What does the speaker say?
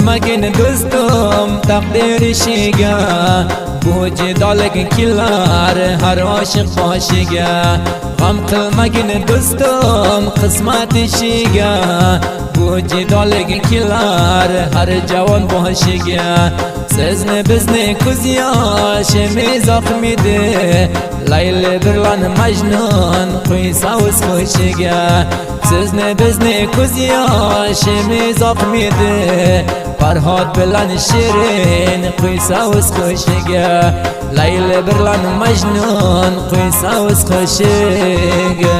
qilmagin do'stim taqdir ishiga, bu jidolga kelar har oshiq boshiga. G'am qilmagin do'stim qismat ishiga, bu jidolga kelar har javon boshiga. Sizni bizni ko'z yoshimiz oqmidi, Layli birlan Majnun qo'ysa o'z qo'shiga. Sizni bizni ko'z yoshimiz oqmidi, Farhod bilan Shirin qo'ysa o'z qo'shiga. Layli birlan Majnun qo'ysa o'z qo'shiga.